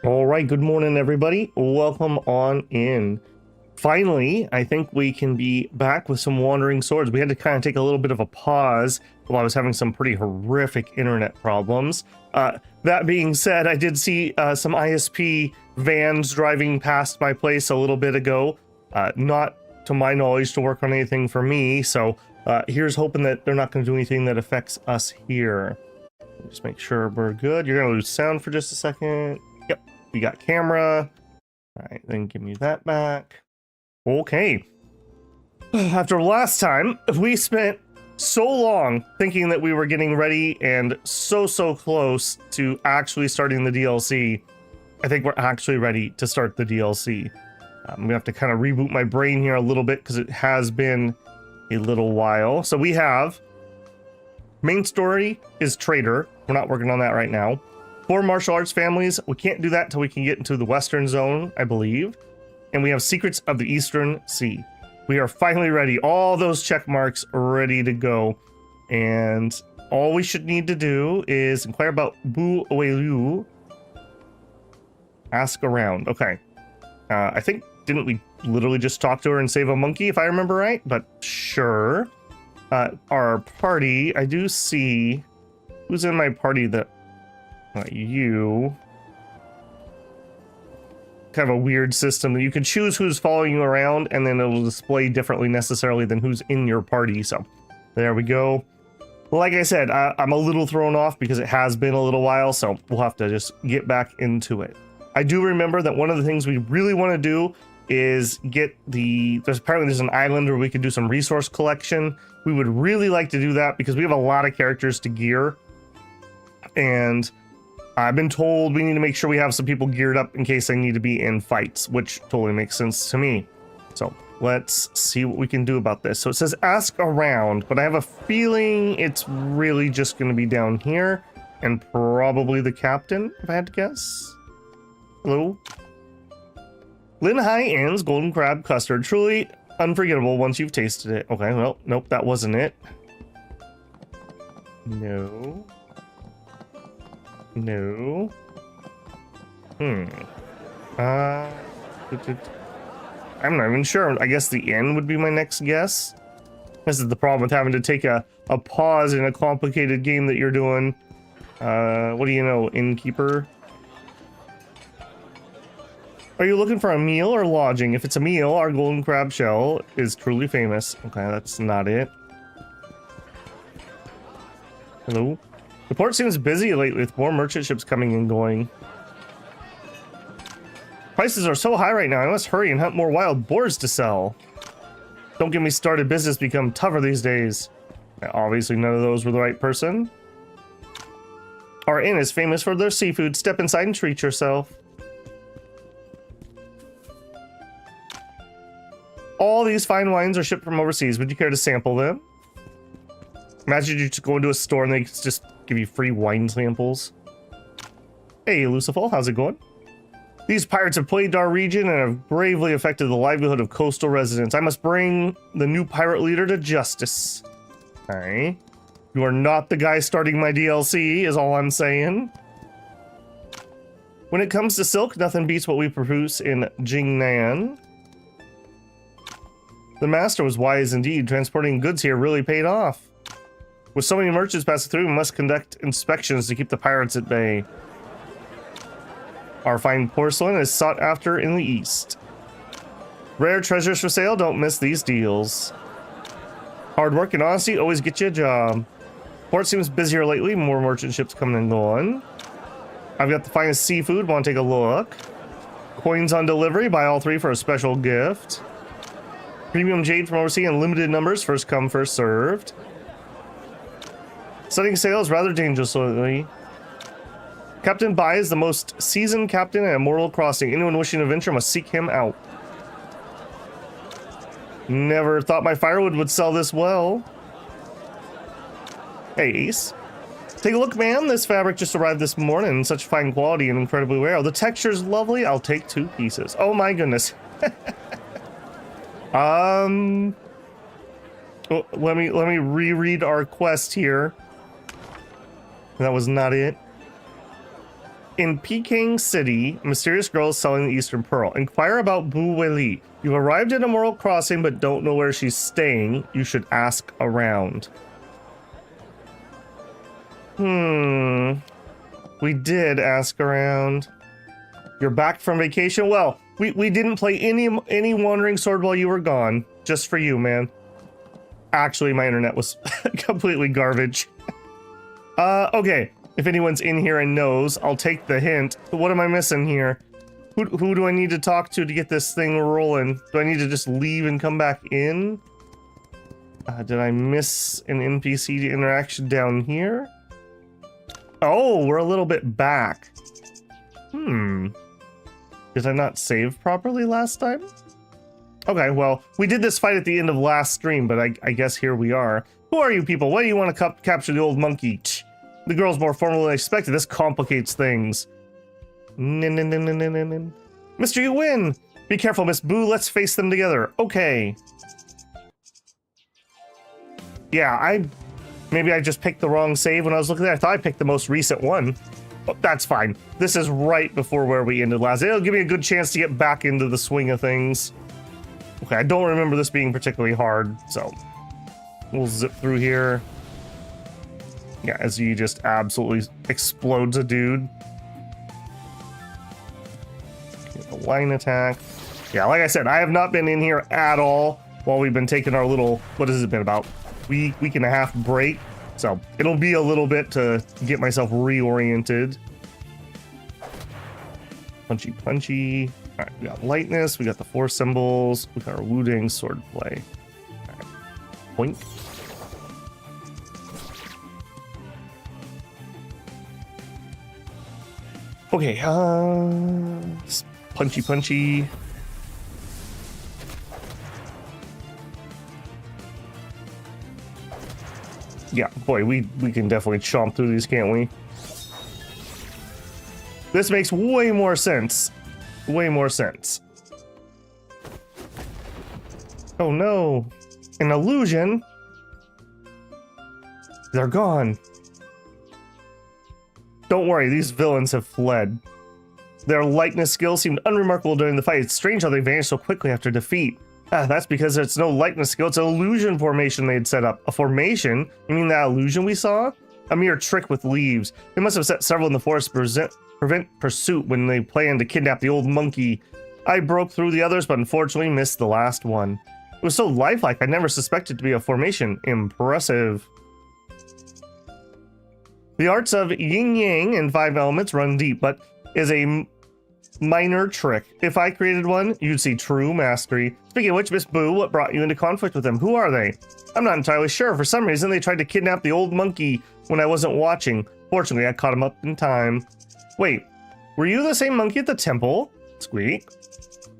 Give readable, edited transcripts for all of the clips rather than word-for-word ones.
All right, good morning, everybody. Welcome on in. Finally, I think we can be back with some Wandering Swords. We had to kind of take a little bit of a pause while I was having some pretty horrific internet problems. That being said, I did see some ISP vans driving past my place a little bit ago. Not to my knowledge to work on anything for me, so here's hoping that they're not going to do anything that affects us here. Just make sure we're good. You're going to lose sound for just a second. Yep, we got camera. All right, then give me that back. Okay. After last time, we spent so long thinking that we were getting ready and so close to actually starting the DLC. I think we're actually ready to start the DLC. I'm gonna have to kind of reboot my brain here a little bit because it has been a little while. So we have main story is trader. We're not working on that right now. 4 martial arts families. We can't do that until we can get into the Western Zone, I believe. And we have Secrets of the Eastern Sea. We are finally ready. All those check marks ready to go. And all we should need to do is inquire about Bu Oelu. Ask around. Okay. I think, didn't we literally just talk to her and save a monkey, if I remember right? But sure. Our party, I do see... Who's in my party that... you... Kind of a weird system that you can choose who's following you around and then it'll display differently necessarily than who's in your party. So there we go. Like I said, I'm a little thrown off because it has been a little while, so we'll have to just get back into it. I do remember that one of the things we really want to do is get apparently there's an island where we could do some resource collection. We would really like to do that because we have a lot of characters to gear, and I've been told we need to make sure we have some people geared up in case they need to be in fights, which totally makes sense to me. So let's see what we can do about this. So it says ask around, but I have a feeling it's really just going to be down here and probably the captain, if I had to guess. Hello? Lin Hai Inn's golden crab custard. Truly unforgettable once you've tasted it. Okay, well, nope, that wasn't it. No. No. I'm not even sure. I guess the inn would be my next guess. This is the problem with having to take a pause in a complicated game that you're doing. What do you know, innkeeper? Are you looking for a meal or lodging? If it's a meal, our golden crab shell is truly famous. Okay, that's not it. Hello? The port seems busy lately with more merchant ships coming and going. Prices are so high right now, I must hurry and hunt more wild boars to sell. Don't get me started, business become tougher these days. Obviously none of those were the right person. Our inn is famous for their seafood. Step inside and treat yourself. All these fine wines are shipped from overseas. Would you care to sample them? Imagine you just go into a store and they just give you free wine samples. Hey, Lucifer, how's it going? These pirates have plagued our region and have bravely affected the livelihood of coastal residents. I must bring the new pirate leader to justice. Alright. You are not the guy starting my DLC, is all I'm saying. When it comes to silk, nothing beats what we produce in Jingnan. The master was wise indeed. Transporting goods here really paid off. With so many merchants passing through, we must conduct inspections to keep the pirates at bay. Our fine porcelain is sought after in the east. Rare treasures for sale, don't miss these deals. Hard work and honesty always get you a job. Port seems busier lately, more merchant ships coming and going. I've got the finest seafood, want to take a look. Coins on delivery, buy all 3 for a special gift. Premium jade from overseas in limited numbers, first come, first served. Setting sail is rather dangerously. Captain Bai is the most seasoned captain at Immortal Crossing. Anyone wishing to venture must seek him out. Never thought my firewood would sell this well. Hey, Ace. Take a look, man. This fabric just arrived this morning. Such fine quality and incredibly rare. The texture's lovely. I'll take 2 pieces. Oh my goodness. Let me reread our quest here. That was not it. In Peking City, a mysterious girl is selling the Eastern Pearl. Inquire about Bu Weili. You've arrived at Emerald Crossing but don't know where she's staying. You should ask around. We did ask around. You're back from vacation? Well, we didn't play any Wandering Sword while you were gone. Just for you, man. Actually, my internet was completely garbage. Okay. If anyone's in here and knows, I'll take the hint. What am I missing here? Who do I need to talk to get this thing rolling? Do I need to just leave and come back in? Did I miss an NPC interaction down here? Oh, we're a little bit back. Did I not save properly last time? Okay, well, we did this fight at the end of last stream, but I guess here we are. Who are you people? Why do you want to capture the old monkey? The girl's more formal than expected. This complicates things. Mister, you win! Be careful, Miss Boo. Let's face them together. Okay. Yeah, maybe I just picked the wrong save when I was looking at it. I thought I picked the most recent one. But that's fine. This is right before where we ended last. It'll give me a good chance to get back into the swing of things. Okay, I don't remember this being particularly hard, so we'll zip through here. Yeah, as he just absolutely explodes a dude. Okay, the line attack. Yeah, like I said, I have not been in here at all while we've been taking our little, what has it been, about week and a half break. So it'll be a little bit to get myself reoriented. Punchy, punchy. All right, we got lightness, we got the 4 symbols, we got our Wudang sword play. All right. Point. Okay, punchy, punchy. Yeah, boy, we can definitely chomp through these, can't we? This makes way more sense. Way more sense. Oh no. An illusion? They're gone. Don't worry, these villains have fled. Their lightness skills seemed unremarkable during the fight. It's strange how they vanished so quickly after defeat. That's because it's no lightness skill, it's an illusion formation they had set up. A formation? You mean that illusion we saw? A mere trick with leaves. They must have set several in the forest to prevent pursuit when they planned to kidnap the old monkey. I broke through the others, but unfortunately missed the last one. It was so lifelike, I never suspected it to be a formation. Impressive. The arts of yin-yang and 5 elements run deep, but is a minor trick. If I created one, you'd see true mastery. Speaking of which, Miss Boo, what brought you into conflict with them? Who are they? I'm not entirely sure. For some reason, they tried to kidnap the old monkey when I wasn't watching. Fortunately, I caught him up in time. Wait, were you the same monkey at the temple? Squeak.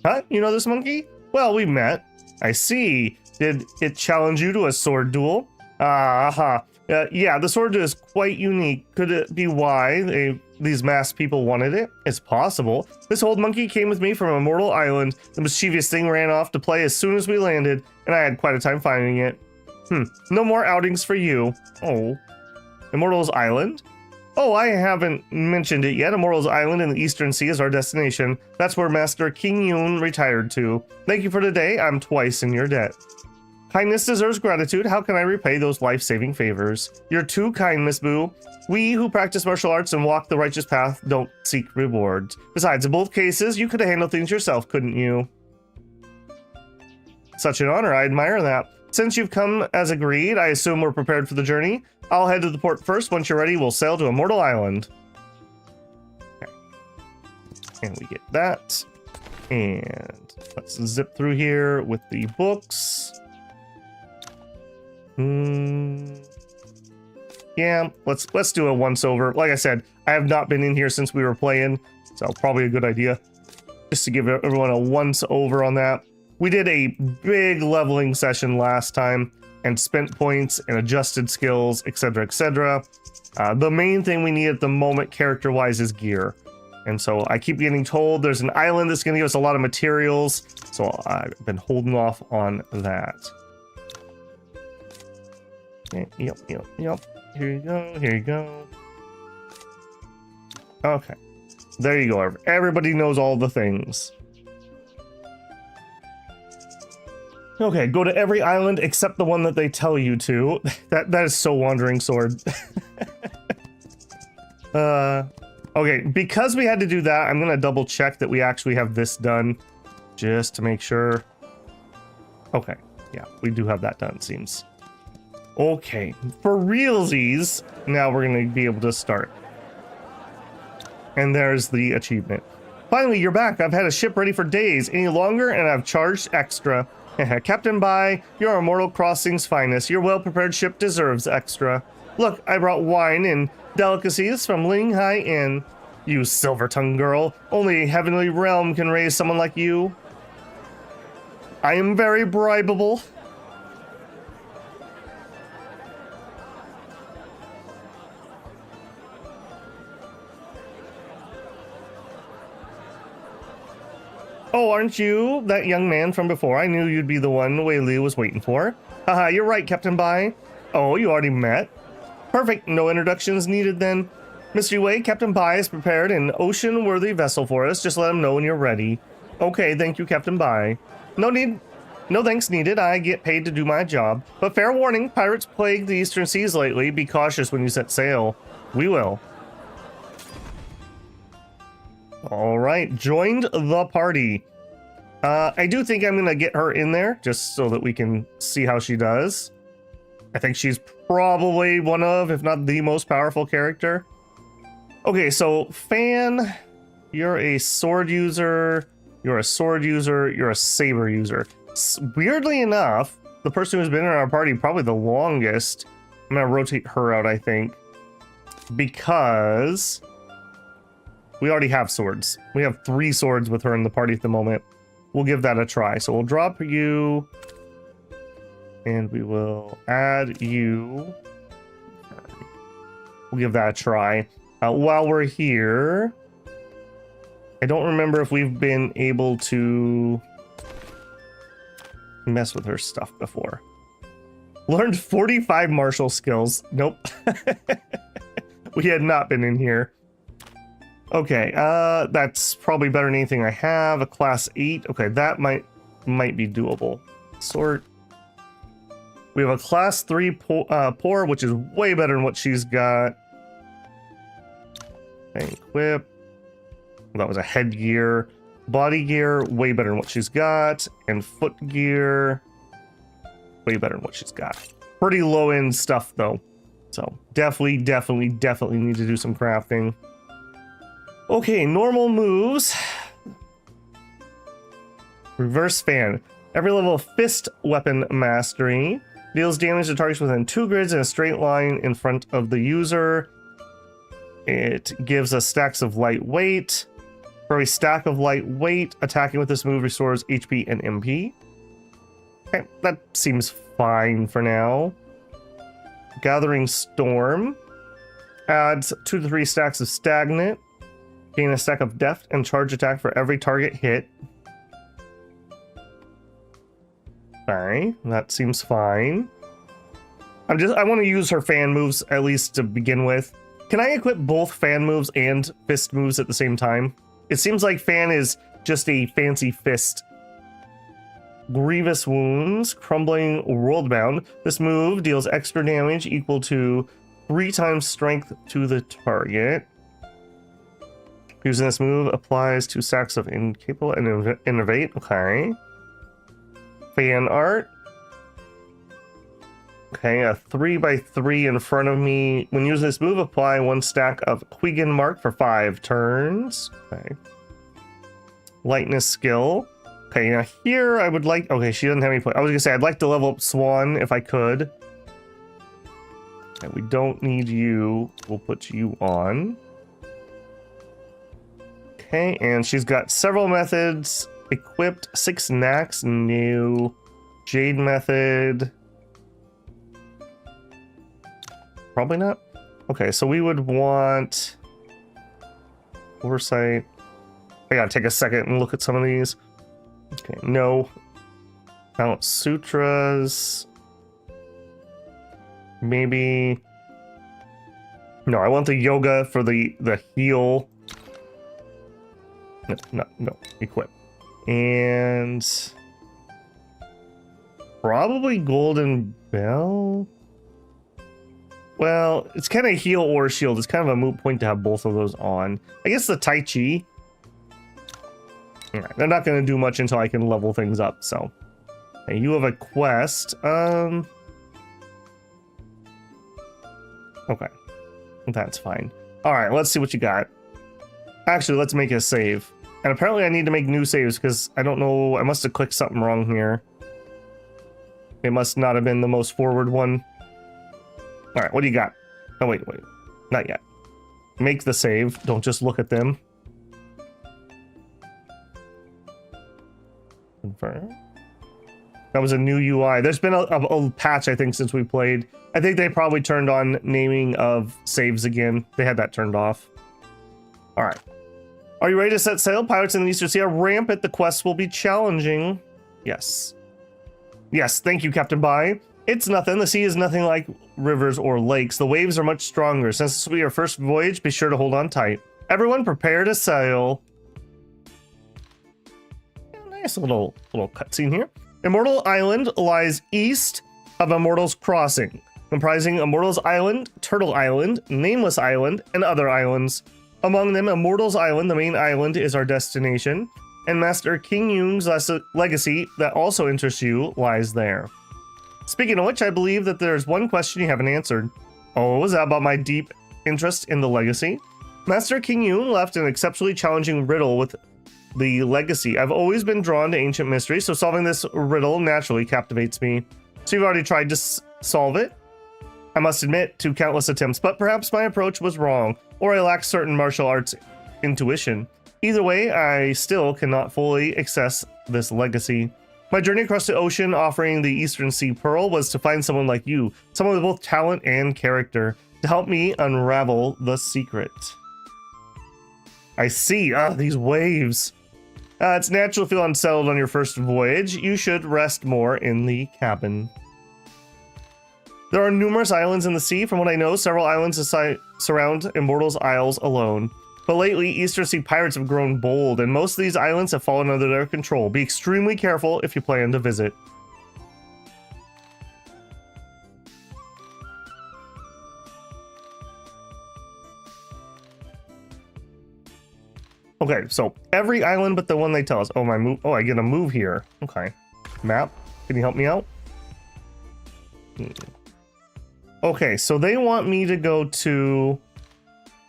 Huh? You know this monkey? Well, we met. I see. Did it challenge you to a sword duel? Yeah, the sword is quite unique. Could it be why these masked people wanted it? It's possible. This old monkey came with me from Immortal Island. The mischievous thing ran off to play as soon as we landed, and I had quite a time finding it. No more outings for you. Oh. Immortal's Island? Oh, I haven't mentioned it yet. Immortal's Island in the Eastern Sea is our destination. That's where Master Qingzhuo retired to. Thank you for today. I'm twice in your debt. Kindness deserves gratitude. How can I repay those life-saving favors? You're too kind, Miss Boo. We who practice martial arts and walk the righteous path don't seek rewards. Besides, in both cases, you could have handled things yourself, couldn't you? Such an honor. I admire that. Since you've come as agreed, I assume we're prepared for the journey. I'll head to the port first. Once you're ready, we'll sail to Immortal Island. Okay. And we get that. And let's zip through here with the books. Yeah, let's do a once over. Like I said, I have not been in here since we were playing, so probably a good idea just to give everyone a once over on that. We did a big leveling session last time and spent points and adjusted skills, etc., etc. The main thing we need at the moment character-wise is gear. And so I keep getting told there's an island that's going to give us a lot of materials, so I've been holding off on that. Okay, yep. Here you go, here you go. Okay. There you go. Everybody knows all the things. Okay, go to every island except the one that they tell you to. That is so Wandering Sword. Okay, because we had to do that, I'm gonna double check that we actually have this done, just to make sure. Okay, yeah, we do have that done, seems. Okay, for realsies, now we're gonna be able to start. And there's the achievement. Finally, you're back. I've had a ship ready for days. Any longer, and I've charged extra. Captain Bai, you're Immortal Crossing's finest. Your well-prepared ship deserves extra. Look, I brought wine and delicacies from Ling Hai Inn. You silver-tongued girl. Only Heavenly Realm can raise someone like you. I am very bribable. Oh, aren't you that young man from before? I knew you'd be the one Wei Li was waiting for. Haha, you're right, Captain Bai. Oh, you already met? Perfect, no introductions needed then. Mr. Wei, Captain Bai has prepared an ocean-worthy vessel for us. Just let him know when you're ready. Okay, thank you, Captain Bai. No thanks needed. I get paid to do my job. But fair warning, pirates plague the eastern seas lately. Be cautious when you set sail. We will. All right, joined the party. I do think I'm gonna get her in there just so that we can see how she does. I think she's probably one of, if not the most powerful character. Okay, so Fan, you're a sword user, you're a sword user, you're a saber user. Weirdly enough, the person who's been in our party probably the longest, I'm gonna rotate her out, I think, because we already have swords. We have 3 swords with her in the party at the moment. We'll give that a try. So we'll drop you, and we will add you. We'll give that a try. While we're here, I don't remember if we've been able to mess with her stuff before. Learned 45 martial skills. Nope. We had not been in here. Okay, that's probably better than anything I have. A class 8. Okay, that might be doable. Sort. We have a class 3 pour, which is way better than what she's got. And equip. Well, that was a headgear. Body gear, way better than what she's got. And foot gear, way better than what she's got. Pretty low end stuff though. So definitely need to do some crafting. Okay, normal moves. Reverse Fan. Every level of fist weapon mastery deals damage to targets within 2 grids in a straight line in front of the user. It gives us stacks of lightweight. For a stack of lightweight, attacking with this move restores HP and MP. Okay, that seems fine for now. Gathering Storm adds 2 to 3 stacks of stagnant. Gain a stack of deft and charge attack for every target hit. Fine, that seems fine. I want to use her fan moves at least to begin with. Can I equip both fan moves and fist moves at the same time? It seems like fan is just a fancy fist. Grievous Wounds, Crumbling Worldbound. This move deals extra damage equal to 3 times strength to the target. Using this move applies to stacks of Incapable and Innovate. Okay. Fan art. Okay, a 3x3 in front of me. When using this move, apply 1 stack of Quigan Mark for 5 turns. Okay. Lightness skill. Okay, now here I would like... Okay, she doesn't have any point. I was gonna say, I'd like to level up Swan if I could. Okay, we don't need you. We'll put you on. Okay, and she's got several methods equipped. 6 knacks, new. Jade method. Probably not. Okay, so we would want Foresight. I gotta take a second and look at some of these. Okay, no. Mount Sutras. Maybe. No, I want the yoga for the heal. No. Equip. And probably Golden Bell. Well, it's kind of heal or shield. It's kind of a moot point to have both of those on. I guess the Tai Chi. Yeah, they're not going to do much until I can level things up, so. Okay, you have a quest. Okay. That's fine. Alright, let's see what you got. Actually, let's make a save. And apparently I need to make new saves because I don't know. I must have clicked something wrong here. It must not have been the most forward one. Alright, what do you got? Oh, wait. Not yet. Make the save. Don't just look at them. Confirm. That was a new UI. There's been a patch, I think, since we played. I think they probably turned on naming of saves again. They had that turned off. Alright. Are you ready to set sail? Pirates in the Eastern Sea are rampant. The quest will be challenging. Yes. Yes, thank you, Captain Bai. It's nothing. The sea is nothing like rivers or lakes. The waves are much stronger. Since this will be our first voyage, be sure to hold on tight. Everyone prepare to sail. Nice little cutscene here. Immortal Island lies east of Immortal's Crossing, comprising Immortal's Island, Turtle Island, Nameless Island, and other islands. Among them, Immortal's Island, the main island, is our destination, and Master Qingzhuo's legacy that also interests you lies there. Speaking of which, I believe that there's one question you haven't answered. Oh, is that about my deep interest in the legacy? Master Qingzhuo left an exceptionally challenging riddle with the legacy. I've always been drawn to ancient mysteries, so solving this riddle naturally captivates me. So you've already tried to solve it? I must admit to countless attempts, but perhaps my approach was wrong, or I lack certain martial arts intuition. Either way, I still cannot fully access this legacy. My journey across the ocean offering the Eastern Sea Pearl was to find someone like you, someone with both talent and character, to help me unravel the secret. I see. These waves. It's natural to feel unsettled on your first voyage. You should rest more in the cabin. There are numerous islands in the sea. From what I know, several islands surround Immortal's Isles alone. But lately, Eastern Sea pirates have grown bold, and most of these islands have fallen under their control. Be extremely careful if you plan to visit. Okay, so every island but the one they tell us. Oh, my move. Oh, I get a move here. Okay. Map, can you help me out? Okay, so they want me to go to,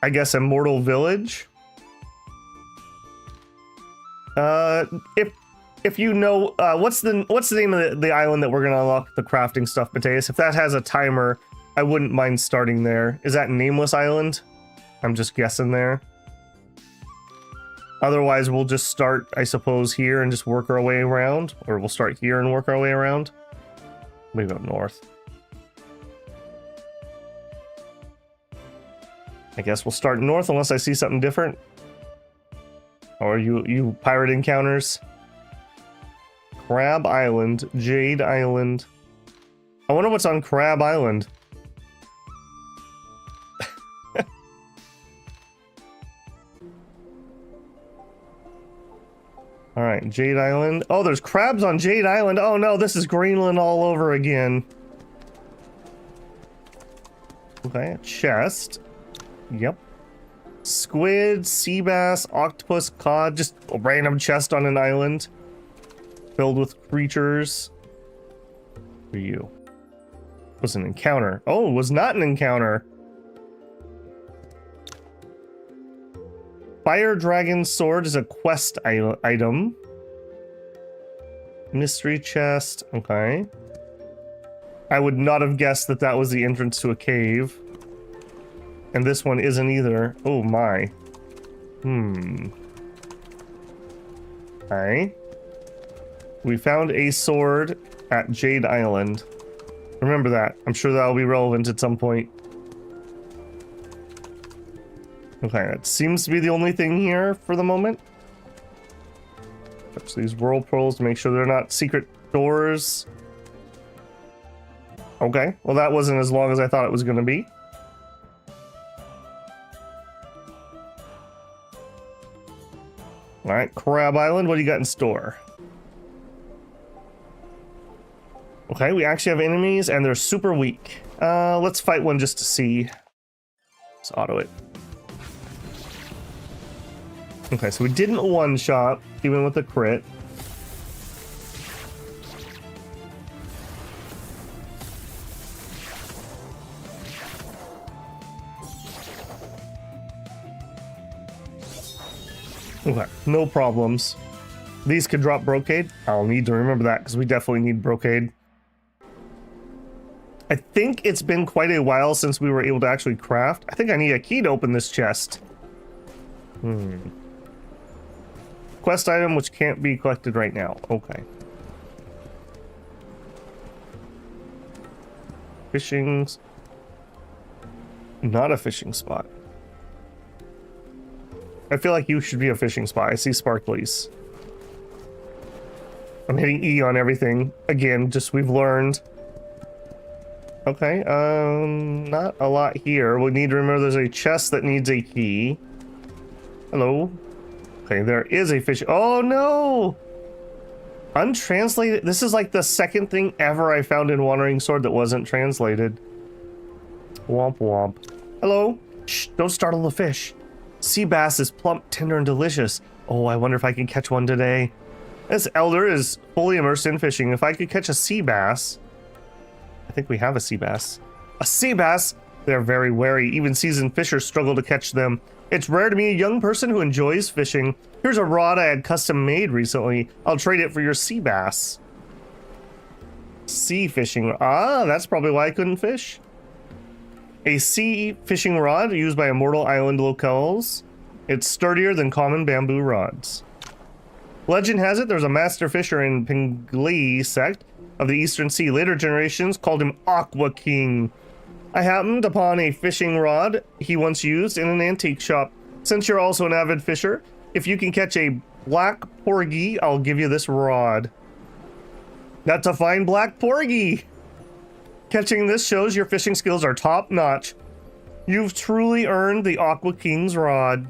I guess, Immortal Village. If you know, what's the name of the island that we're gonna unlock the crafting stuff, Mateus? If that has a timer, I wouldn't mind starting there. Is that Nameless Island? I'm just guessing there. Otherwise, we'll just start, I suppose, here and just work our way around. Or we'll start here and work our way around. We go north. I guess we'll start north unless I see something different. Or you pirate encounters. Crab Island, Jade Island. I wonder what's on Crab Island. Alright, Jade Island. Oh, there's crabs on Jade Island. Oh no, this is Greenland all over again. Okay, a chest. Yep. Squid, sea bass, octopus, cod. Just a random chest on an island. Filled with creatures. For you. It was an encounter. Oh, it was not an encounter. Fire Dragon Sword is a quest item. Mystery chest. Okay. I would not have guessed that that was the entrance to a cave. And this one isn't either. Oh my. Okay. We found a sword at Jade Island. Remember that. I'm sure that'll be relevant at some point. Okay, that seems to be the only thing here for the moment. Touch these whirlpools to make sure they're not secret doors. Okay, well that wasn't as long as I thought it was going to be. All right, Crab Island, what do you got in store? Okay, we actually have enemies and they're super weak. Let's fight one just to see. Let's auto it. Okay, so we didn't one-shot, even with the crit. Okay, no problems. These could drop brocade. I'll need to remember that because we definitely need brocade. I think it's been quite a while since we were able to actually craft. I think I need a key to open this chest. Quest item which can't be collected right now. Okay. Fishing's not a fishing spot. I feel like you should be a fishing spot. I see sparklies. I'm hitting E on everything. Again, just we've learned. Okay, not a lot here. We need to remember there's a chest that needs a key. Hello. Okay, there is a fish. Oh no! Untranslated. This is like the second thing ever I found in Wandering Sword that wasn't translated. Womp womp. Hello. Shh, don't startle the fish. Sea bass is plump, tender, and delicious. Oh, I wonder if I can catch one today. This elder is fully immersed in fishing. If I could catch a sea bass... I think we have a sea bass. A sea bass? They're very wary. Even seasoned fishers struggle to catch them. It's rare to meet a young person who enjoys fishing. Here's a rod I had custom made recently. I'll trade it for your sea bass. Sea fishing. Ah, that's probably why I couldn't fish. A sea fishing rod used by immortal island locals. It's sturdier than common bamboo rods. Legend has it there's a master fisher in Pingli sect of the Eastern Sea. Later generations called him Aqua King. I happened upon a fishing rod he once used in an antique shop. Since you're also an avid fisher, if you can catch a black porgy, I'll give you this rod. That's a fine black porgy. Catching this shows your fishing skills are top notch. You've truly earned the Aqua King's rod.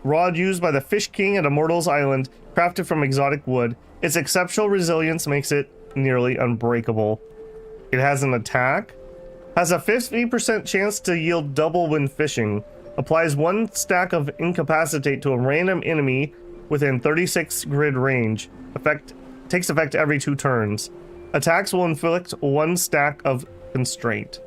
Rod used by the Fish King at Immortals Island, crafted from exotic wood. Its exceptional resilience makes it nearly unbreakable. It has an attack. Has a 50% chance to yield double when fishing. Applies 1 stack of incapacitate to a random enemy within 36 grid range. Takes effect every 2 turns. Attacks will inflict 1 stack of constraint.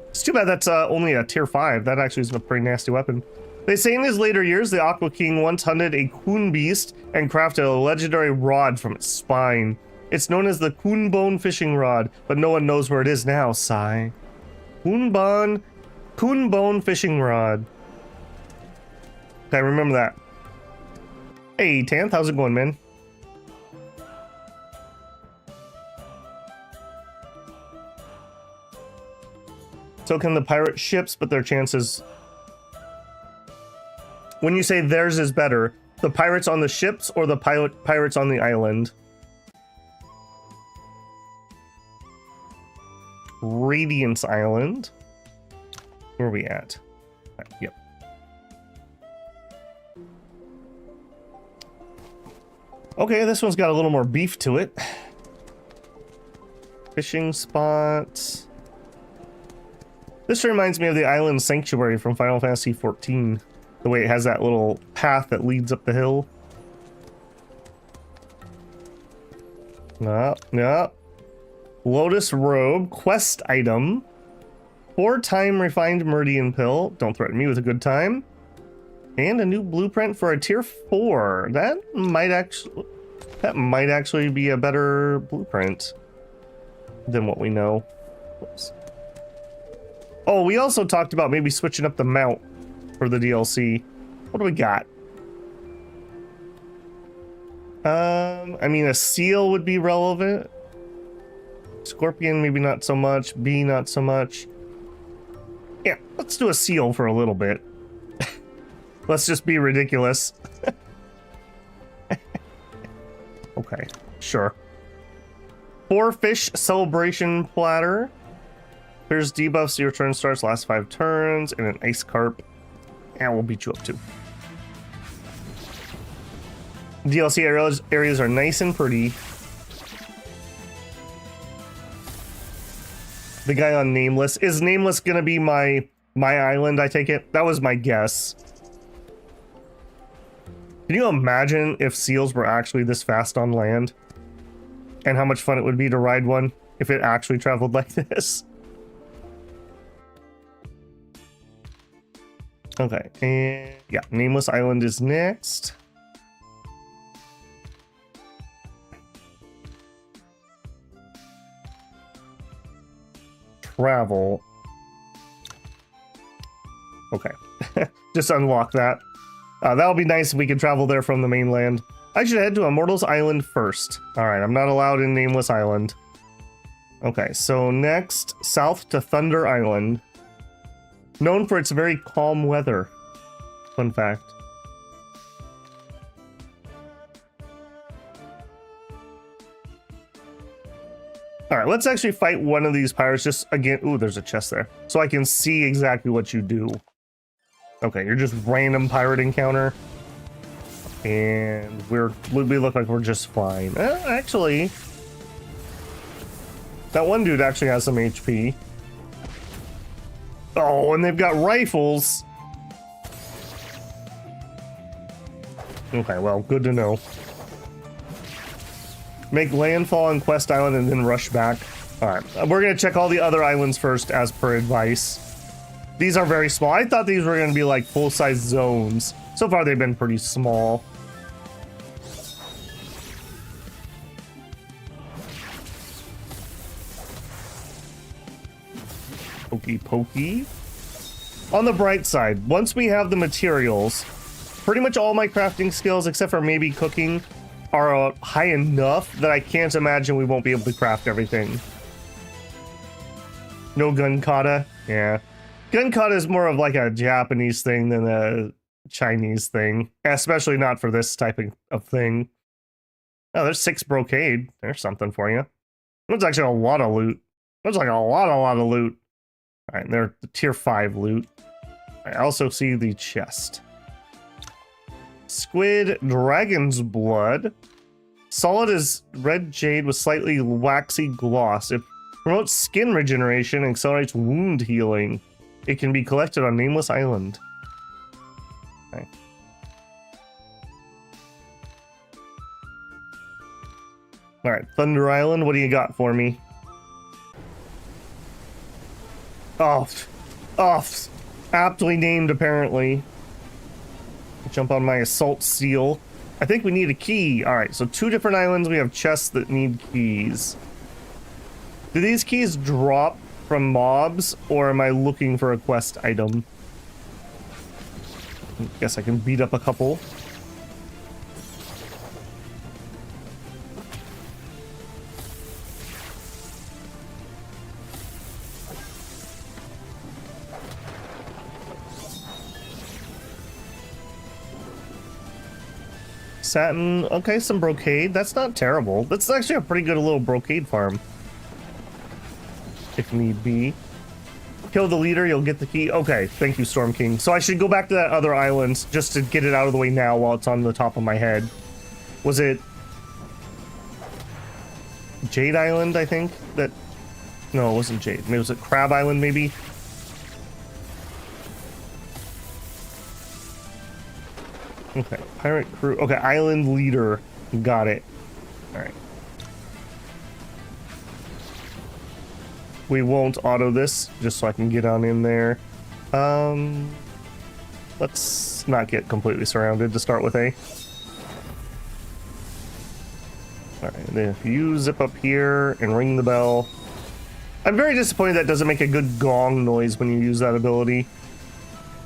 It's too bad that's only a tier 5. That actually is a pretty nasty weapon. They say in his later years, the Aqua King once hunted a coon beast and crafted a legendary rod from its spine. It's known as the Coonbone fishing rod, but no one knows where it is now, sigh. Coonbone fishing rod. Okay, remember that. Hey, Tanth, how's it going, man? So can the pirate ships, but their chances... When you say theirs is better, the pirates on the ships or the pirates on the island? Radiance Island. Where are we at? Yep. Okay, this one's got a little more beef to it. Fishing spots. This reminds me of the Island Sanctuary from Final Fantasy XIV. The way it has that little path that leads up the hill. No. Lotus Robe, quest item. 4-time refined meridian pill. Don't threaten me with a good time. And a new blueprint for a tier 4. That might actually be a better blueprint than what we know. Oops. Oh, we also talked about maybe switching up the mount for the DLC. What do we got? I mean, a seal would be relevant. Scorpion, maybe not so much. Bee, not so much. Yeah, let's do a seal for a little bit. Let's just be ridiculous. Okay, sure. 4 fish celebration platter. Here's debuffs. Your turn starts, last 5 turns, and an ice carp. And we'll beat you up too. DLC areas are nice and pretty. The guy on Nameless. Is Nameless gonna be my island, I take it? That was my guess. Can you imagine if seals were actually this fast on land? And how much fun it would be to ride one if it actually traveled like this? Okay, and yeah, Nameless Island is next. Travel. Okay, just unlock that. That'll be nice if we can travel there from the mainland. I should head to Immortals Island first. Alright, I'm not allowed in Nameless Island. Okay, so next, south to Thunder Island. Known for its very calm weather. Fun fact. Alright, let's actually fight one of these pirates just again. Ooh, there's a chest there. So I can see exactly what you do. Okay, you're just random pirate encounter. And we look like we're just fine. Actually, that one dude actually has some HP. Oh, and they've got rifles. Okay, well, good to know. Make landfall on Quest Island and then rush back. Alright, we're gonna check all the other islands first as per advice. These are very small. I thought these were gonna be like full-size zones. So far they've been pretty small. Pokey pokey. On the bright side, once we have the materials, pretty much all my crafting skills, except for maybe cooking, are high enough that I can't imagine we won't be able to craft everything. No gun kata? Yeah. Gun kata is more of like a Japanese thing than a Chinese thing. Especially not for this type of thing. Oh, there's 6 brocade. There's something for you. That's actually a lot of loot. That's like a lot of loot. Alright, they're the tier 5 loot. I also see the chest. Squid Dragon's Blood. Solid as red jade with slightly waxy gloss. It promotes skin regeneration and accelerates wound healing. It can be collected on Nameless Island. Okay. Alright, Thunder Island, what do you got for me? Oh, aptly named apparently. Jump on my assault seal. I think we need a key. Alright, so 2 different islands, we have chests that need keys. Do these keys drop from mobs, or am I looking for a quest item? Guess I can beat up a couple. Satin, okay, some brocade. That's not terrible. That's actually a pretty good little brocade farm. If need be. Kill the leader, you'll get the key. Okay, thank you, Storm King. So I should go back to that other island just to get it out of the way now while it's on the top of my head. Was it Jade Island, I think? That... No, it wasn't Jade. Maybe was it Crab Island, maybe? Okay, pirate crew. Okay, island leader. Got it. Alright. We won't auto this, just so I can get on in there. Let's not get completely surrounded to start with, eh? Alright, then if you zip up here and ring the bell. I'm very disappointed that doesn't make a good gong noise when you use that ability.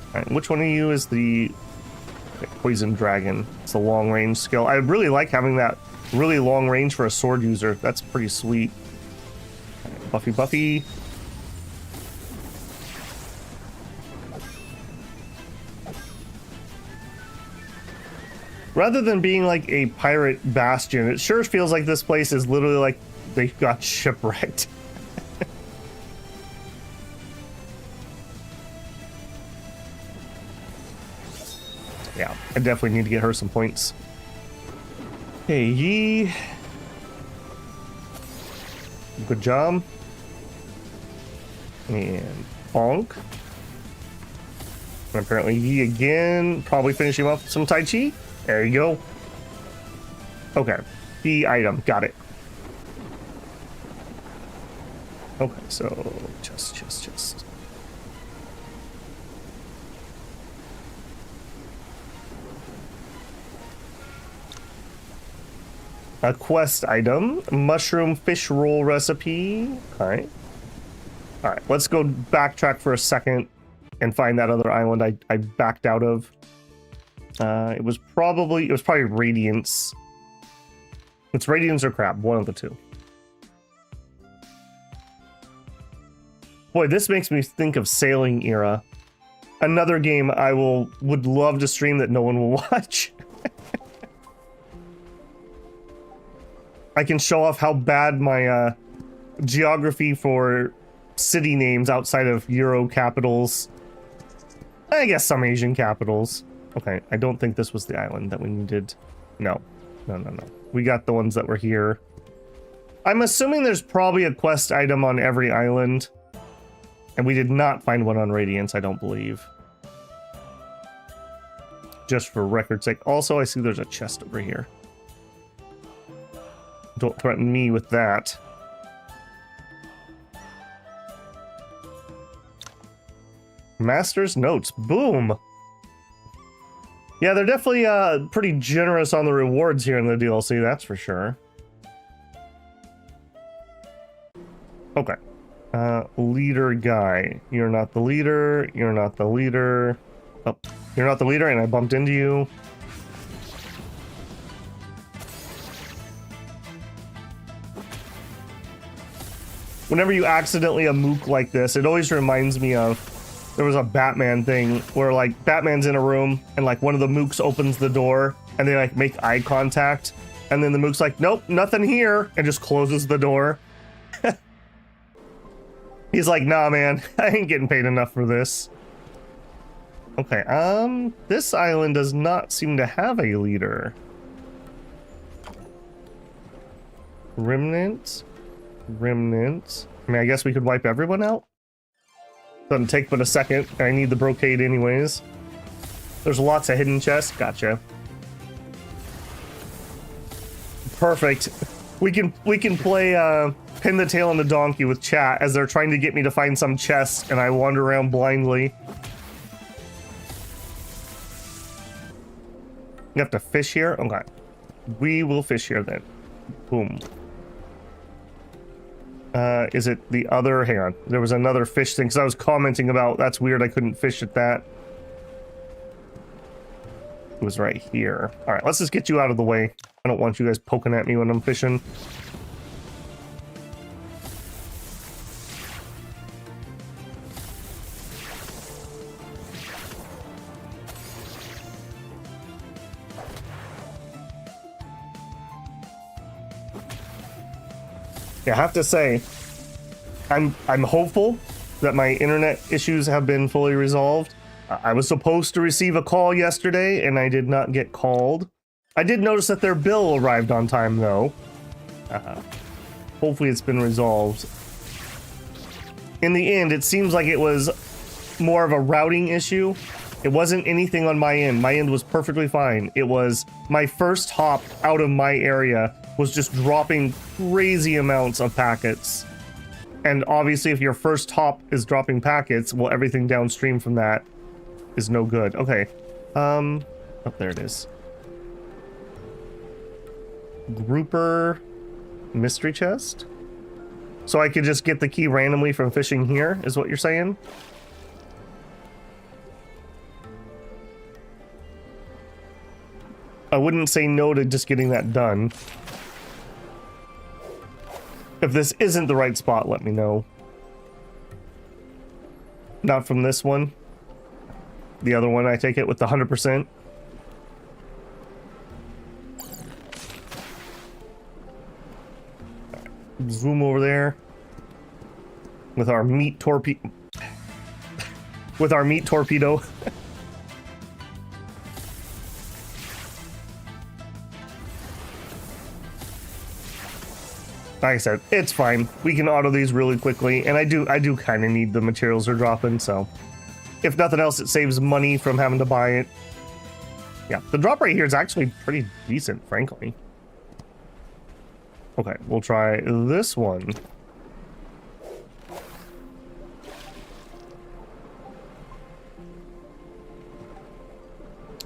Alright, which one of you is the... Poison Dragon? It's a long range skill. I really like having that really long range for a sword user. That's pretty sweet. Right, Buffy Buffy. Rather than being like a pirate bastion, it sure feels like this place is literally like they got shipwrecked. Yeah, I definitely need to get her some points. Hey, Yi. Good job. And bonk. And apparently Yi again. Probably finishing off some Tai Chi. There you go. Okay. The item. Got it. Okay, so chest. A quest item, mushroom fish roll recipe. All right, let's go backtrack for a second and find that other island I backed out of. It was probably radiance. It's radiance or crab, one of the two. Boy, this makes me think of Sailing Era. Another game I would love to stream that no one will watch. I can show off how bad my geography for city names outside of Euro capitals. I guess some Asian capitals. Okay, I don't think this was the island that we needed. No. We got the ones that were here. I'm assuming there's probably a quest item on every island. And we did not find one on Radiance, I don't believe. Just for record's sake. Also, I see there's a chest over here. Don't threaten me with that. Master's notes. Boom. Yeah, they're definitely pretty generous on the rewards here in the DLC, that's for sure. Okay. Leader guy. You're not the leader. You're not the leader. Oh, you're not the leader, and I bumped into you. Whenever you accidentally a mook like this, it always reminds me of, there was a Batman thing where like Batman's in a room and like one of the mooks opens the door and they like make eye contact and then the mook's like, nope, nothing here, and just closes the door. He's like, nah, man, I ain't getting paid enough for this. Okay, this island does not seem to have a leader. Remnant. I mean, I guess we could wipe everyone out. Doesn't take but a second. I need the brocade anyways. There's lots of hidden chests. Gotcha. Perfect. We can play pin the tail on the donkey with chat as they're trying to get me to find some chest and I wander around blindly. You have to fish here? Okay. We will fish here then. Boom. Is it the other? Hang on. There was another fish thing because I was commenting about that's weird I couldn't fish at that. It was right here. All right, let's just get you out of the way. I don't want you guys poking at me when I'm fishing. Yeah, I have to say, I'm hopeful that my internet issues have been fully resolved. I was supposed to receive a call yesterday, and I did not get called. I did notice that their bill arrived on time, though. Hopefully it's been resolved. In the end, it seems like it was more of a routing issue. It wasn't anything on my end. My end was perfectly fine. It was my first hop out of my area was just dropping crazy amounts of packets. And obviously if your first hop is dropping packets, well, everything downstream from that is no good. Okay. Oh, there it is. Grouper mystery chest? So I could just get the key randomly from fishing here, is what you're saying? I wouldn't say no to just getting that done. If this isn't the right spot, let me know. Not from this one. The other one, I take it with the 100%. Zoom over there. With our meat torpedo. With our meat torpedo. Like I said, it's fine. We can auto these really quickly, and I do kind of need the materials they're dropping, so if nothing else, it saves money from having to buy it. Yeah, the drop rate here is actually pretty decent, frankly. Okay, we'll try this one.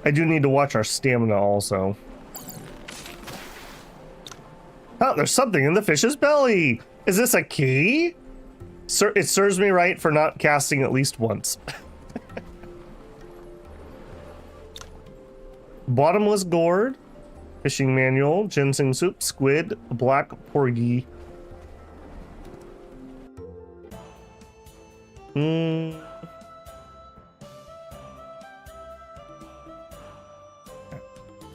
I do need to watch our stamina also. Oh, there's something in the fish's belly. Is this a key? It serves me right for not casting at least once. Bottomless gourd, fishing manual, ginseng soup, squid, black porgy.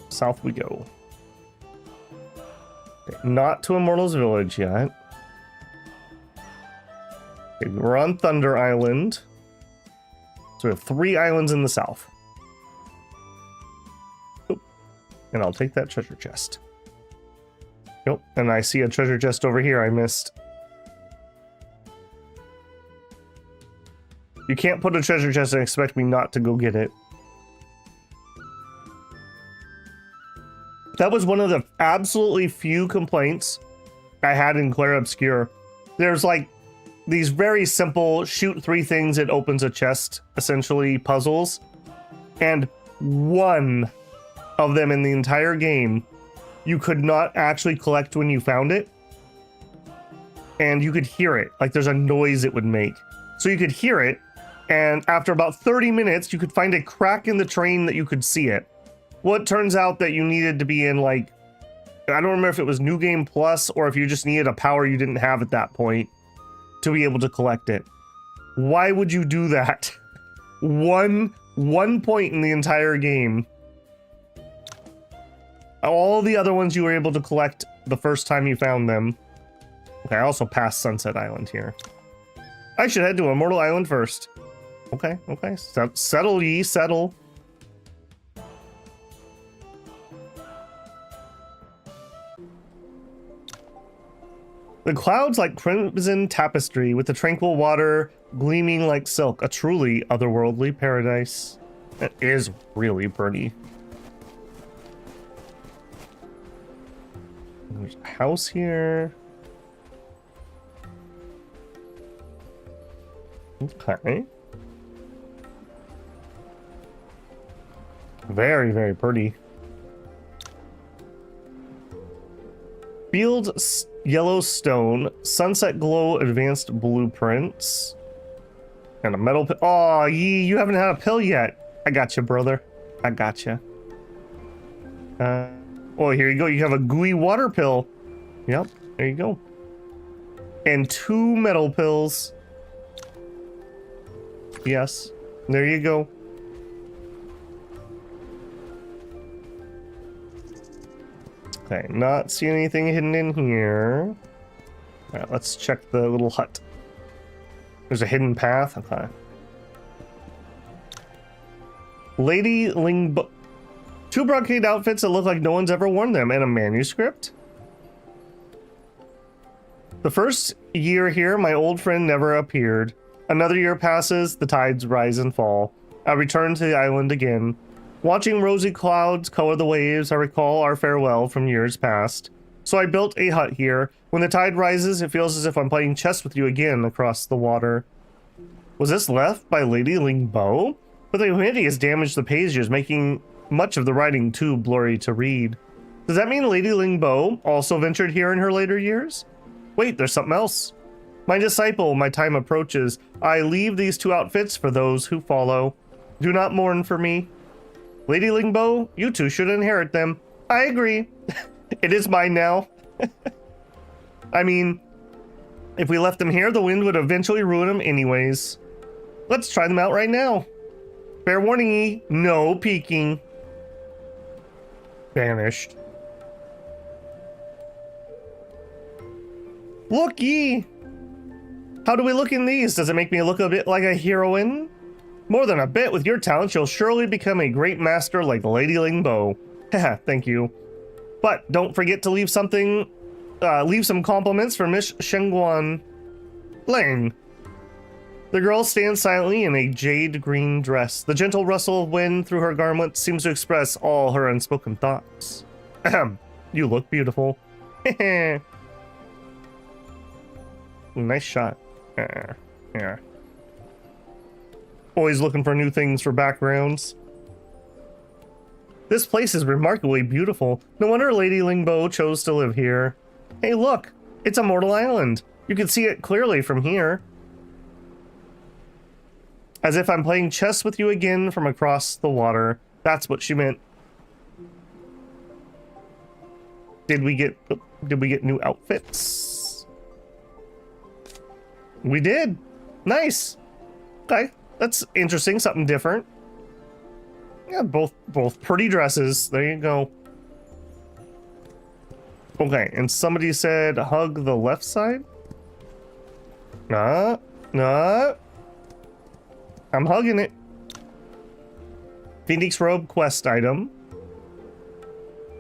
South we go. Okay, not to Immortal's Village yet. Okay, we're on Thunder Island. So we have 3 islands in the south. Oop. And I'll take that treasure chest. Nope, and I see a treasure chest over here I missed. You can't put a treasure chest and expect me not to go get it. That was one of the absolutely few complaints I had in Clair Obscure. There's like these very simple shoot 3 things, it opens a chest, essentially puzzles. And one of them in the entire game, you could not actually collect when you found it. And you could hear it, like there's a noise it would make. So you could hear it, and after about 30 minutes, you could find a crack in the train that you could see it. Well, it turns out that you needed to be in, like, I don't remember if it was New Game Plus or if you just needed a power you didn't have at that point to be able to collect it. Why would you do that? One point in the entire game. All the other ones you were able to collect the first time you found them. Okay, I also passed Sunset Island here. I should head to Immortal Island first. Okay. Settle ye, settle. The clouds like crimson tapestry, with the tranquil water gleaming like silk. A truly otherworldly paradise. It is really pretty. There's a house here. Okay. Very, very pretty. Field Yellowstone, Sunset Glow Advanced Blueprints, and a metal pill. Oh, you haven't had a pill yet. I got you, brother. I got you. Oh, here you go. You have a gooey water pill. Yep, there you go. And 2 metal pills. Yes, there you go. Okay, not see anything hidden in here. Alright, let's check the little hut. There's a hidden path. Okay. Lady Lingbo. 2 brocade outfits that look like no one's ever worn them, and a manuscript. The first year here, my old friend never appeared. Another year passes, the tides rise and fall. I return to the island again. Watching rosy clouds color the waves, I recall our farewell from years past. So I built a hut here. When the tide rises, it feels as if I'm playing chess with you again across the water. Was this left by Lady Lingbo? But the humidity has damaged the pages, making much of the writing too blurry to read. Does that mean Lady Lingbo also ventured here in her later years? Wait, there's something else. My disciple, my time approaches. I leave these 2 outfits for those who follow. Do not mourn for me. Lady Lingbo, you 2 should inherit them. I agree. It is mine now. I mean, if we left them here, the wind would eventually ruin them anyways. Let's try them out right now. Fair warning ye, no peeking. Vanished. Look ye! How do we look in these? Does it make me look a bit like a heroine? More than a bit. With your talent, you'll surely become a great master like Lady Lingbo. Haha, thank you. But don't forget to leave something leave some compliments for Miss Shengguan Lang. The girl stands silently in a jade green dress. The gentle rustle of wind through her garment seems to express all her unspoken thoughts. Ahem. You look beautiful. Nice shot. Yeah. Always looking for new things for backgrounds. This place is remarkably beautiful. No wonder Lady Lingbo chose to live here. Hey, look! It's a mortal island. You can see it clearly from here. As if I'm playing chess with you again from across the water. That's what she meant. Did we get new outfits? We did. Nice. Okay, that's interesting. Something different. Yeah, both pretty dresses. There you go. Okay, and somebody said hug the left side. Nah. I'm hugging it. Phoenix robe quest item.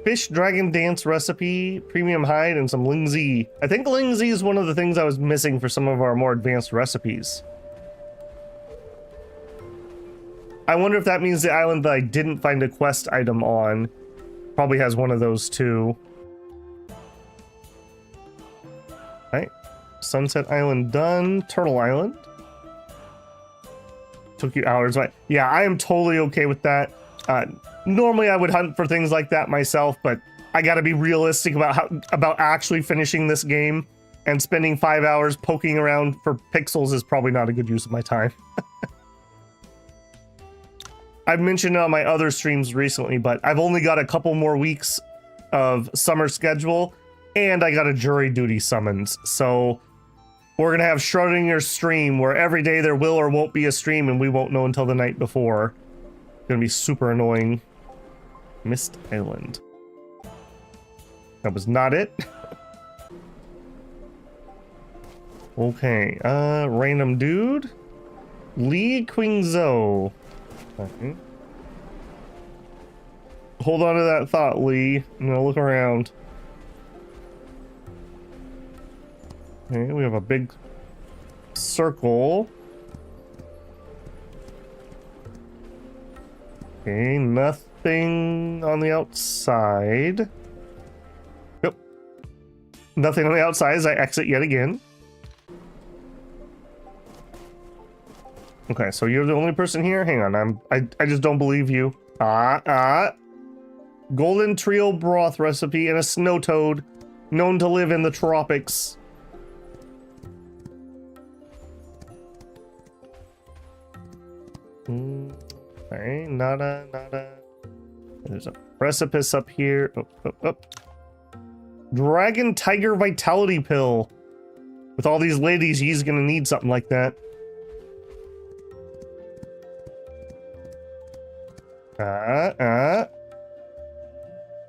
Fish dragon dance recipe, premium hide, and some lingzi. I think lingzi is one of the things I was missing for some of our more advanced recipes. I wonder if that means the island that I didn't find a quest item on probably has one of those too. Alright. Sunset Island done. Turtle Island. Took you hours, but yeah, I am totally okay with that. Normally I would hunt for things like that myself, but I gotta be realistic about actually finishing this game, and spending 5 hours poking around for pixels is probably not a good use of my time. I've mentioned it on my other streams recently, but I've only got a couple more weeks of summer schedule, and I got a jury duty summons, so we're gonna have Schrodinger's stream where every day there will or won't be a stream and we won't know until the night before. It's gonna be super annoying. Mist Island. That was not it. Okay, random dude. Li Qingzhuo. Okay. Hold on to that thought, Lee. I'm gonna look around. Okay, we have a big circle. Okay, nothing on the outside. Yep. Nothing on the outside as I exit yet again. Okay, so you're the only person here? Hang on, I just don't believe you. Golden trio broth recipe and a snow toad known to live in the tropics. Okay, nada. There's a precipice up here. Oh. Dragon tiger vitality pill. With all these ladies, he's gonna need something like that.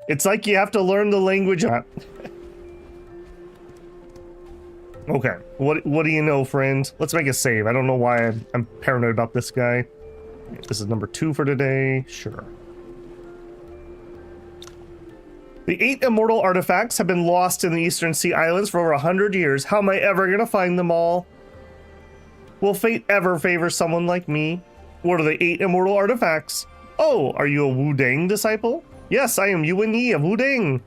It's like you have to learn the language. Okay, what do you know, friend? Let's make a save. I don't know why I'm paranoid about this guy. This is number 2 for today. Sure. The 8 immortal artifacts have been lost in the Eastern Sea Islands for over 100 years. How am I ever gonna find them all? Will fate ever favor someone like me? What are the 8 immortal artifacts? Oh, are you a Wu Dang disciple? Yes, I am Yuan Yi of Wu Dang.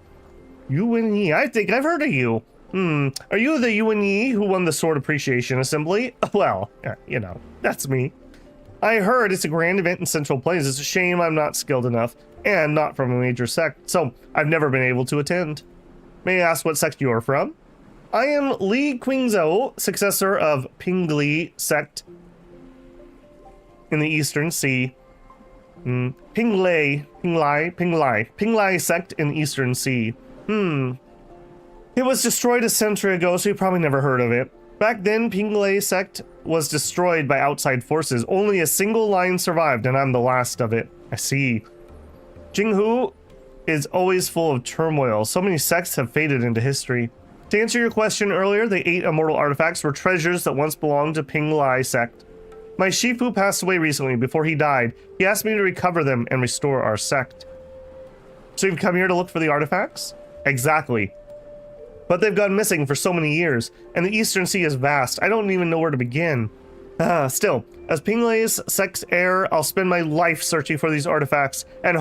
Yuan Yi, I think I've heard of you. Are you the Yuan Yi who won the Sword Appreciation Assembly? Well, you know, that's me. I heard it's a grand event in Central Plains. It's a shame I'm not skilled enough, and not from a major sect, so I've never been able to attend. May I ask what sect you are from? I am Li Qingzhuo, successor of Pingli sect in the Eastern Sea. Pinglai sect in the Eastern Sea. It was destroyed a century ago, so you probably never heard of it. Back then, Pinglai sect was destroyed by outside forces. Only a single line survived, and I'm the last of it. I see. Qingzhuo is always full of turmoil. So many sects have faded into history. To answer your question earlier, the 8 immortal artifacts were treasures that once belonged to Pinglai sect. My Shifu passed away recently. Before he died, he asked me to recover them and restore our sect. So you've come here to look for the artifacts? Exactly. But they've gone missing for so many years, and the Eastern Sea is vast. I don't even know where to begin. Still, as Pinglei's sex heir, I'll spend my life searching for these artifacts and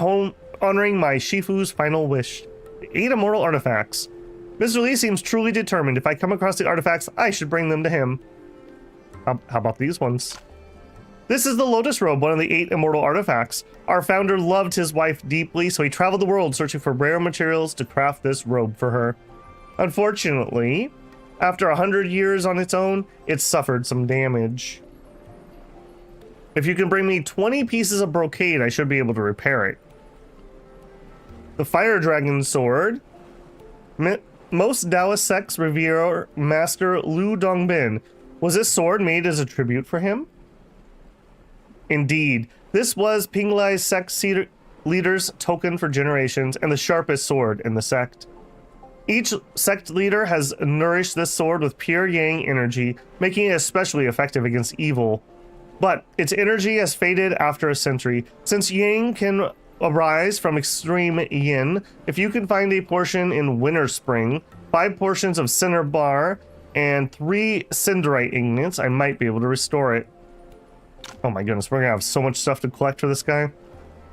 honoring my Shifu's final wish. 8 immortal artifacts. Mr. Lee seems truly determined. If I come across the artifacts, I should bring them to him. How about these ones? This is the Lotus Robe, one of the 8 immortal artifacts. Our founder loved his wife deeply, so he traveled the world searching for rare materials to craft this robe for her. Unfortunately, after 100 years on its own, it suffered some damage. If you can bring me 20 pieces of brocade, I should be able to repair it. The Fire Dragon Sword. Most Taoist sects revere Master Lu Dongbin. Was this sword made as a tribute for him? Indeed, this was Pinglei's sect leader's token for generations and the sharpest sword in the sect. Each sect leader has nourished this sword with pure yang energy, making it especially effective against evil. But its energy has faded after a century. Since yang can arise from extreme yin, if you can find a portion in Winter Spring, 5 portions of cinnabar, and 3 cinderite ingots, I might be able to restore it. Oh my goodness, we're gonna have so much stuff to collect for this guy.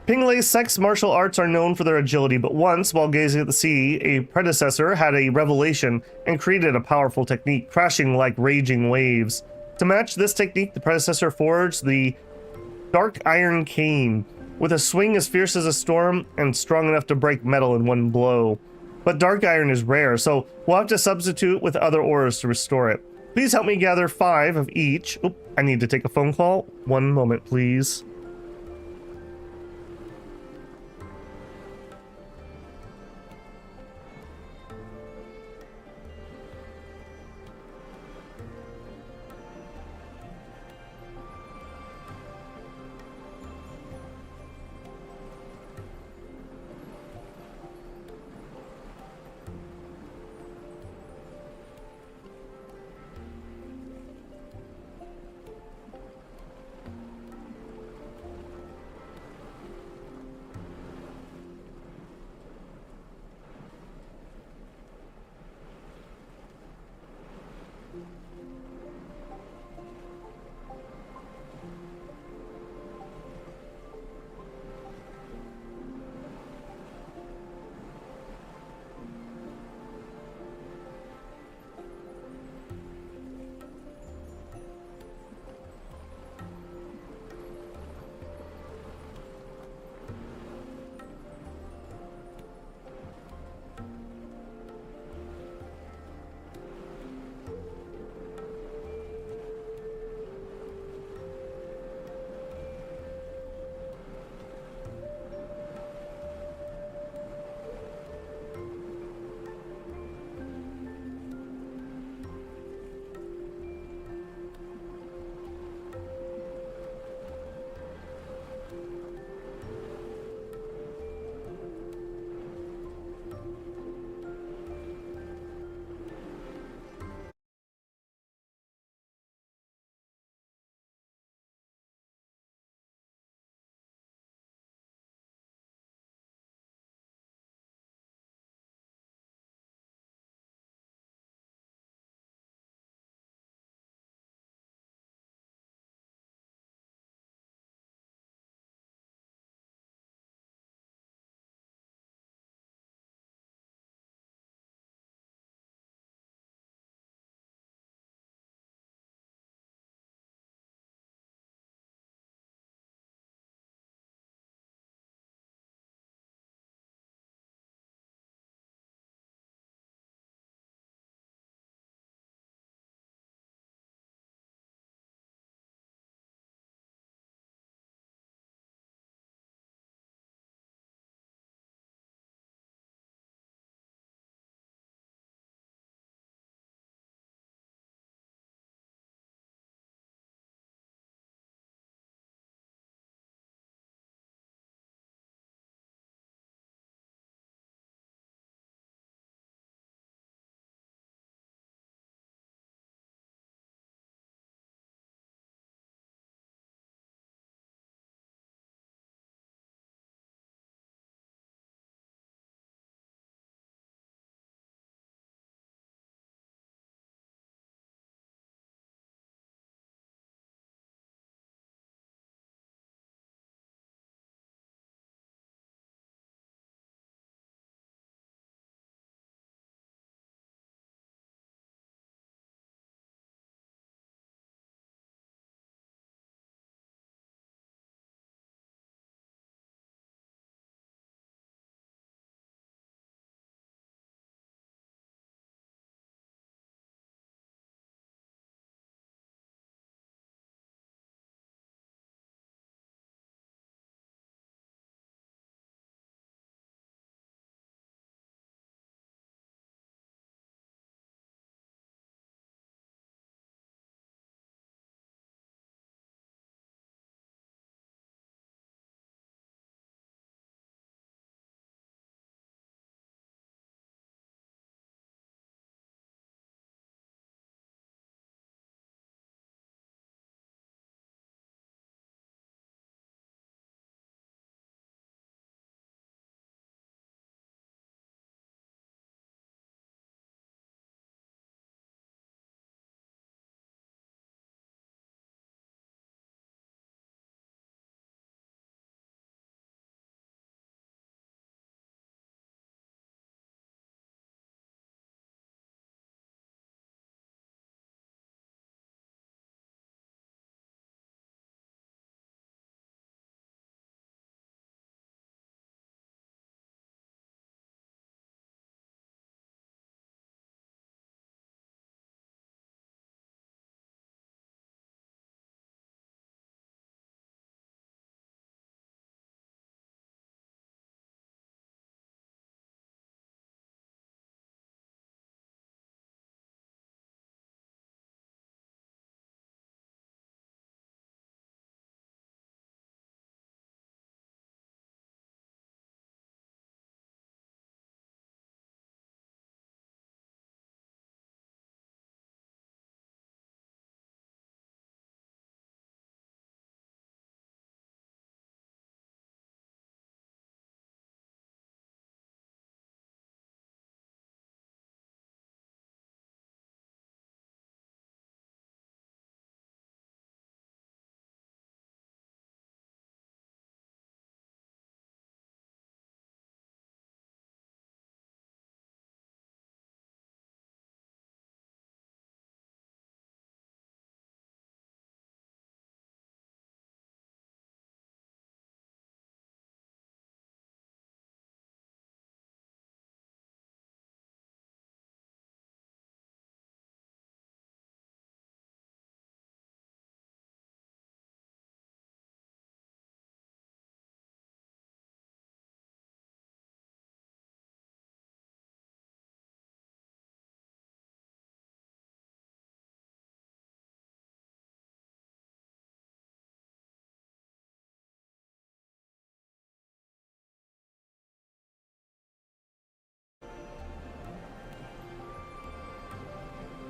Pinglei's sect's martial arts are known for their agility, but once, while gazing at the sea, a predecessor had a revelation and created a powerful technique, crashing like raging waves. To match this technique, the predecessor forged the Dark Iron Cane, with a swing as fierce as a storm and strong enough to break metal in one blow. But dark iron is rare, so we'll have to substitute with other ores to restore it. Please help me gather 5 of each. Oop, I need to take a phone call. One moment, please.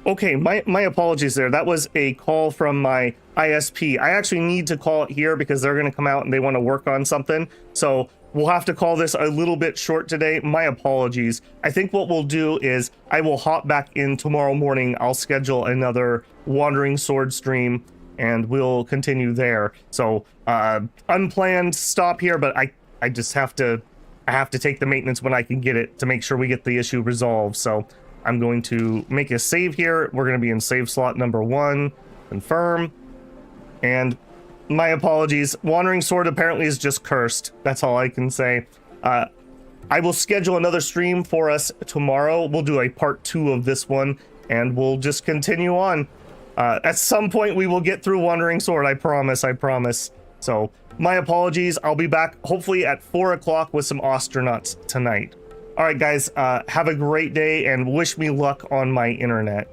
Okay, my apologies there. That was a call from my ISP. I actually need to call it here because they're going to come out and they want to work on something. So we'll have to call this a little bit short today. My apologies. I think what we'll do is I will hop back in tomorrow morning. I'll schedule another Wandering Sword stream and we'll continue there. So unplanned stop here, but I just have to take the maintenance when I can get it to make sure we get the issue resolved. So I'm going to make a save here. We're going to be in save slot number 1. Confirm. And my apologies. Wandering Sword apparently is just cursed. That's all I can say. I will schedule another stream for us tomorrow. We'll do a part 2 of this one, and we'll just continue on. At some point, we will get through Wandering Sword. I promise. I promise. So my apologies. I'll be back hopefully at 4 o'clock with some astronauts tonight. All right, guys, have a great day and wish me luck on my internet.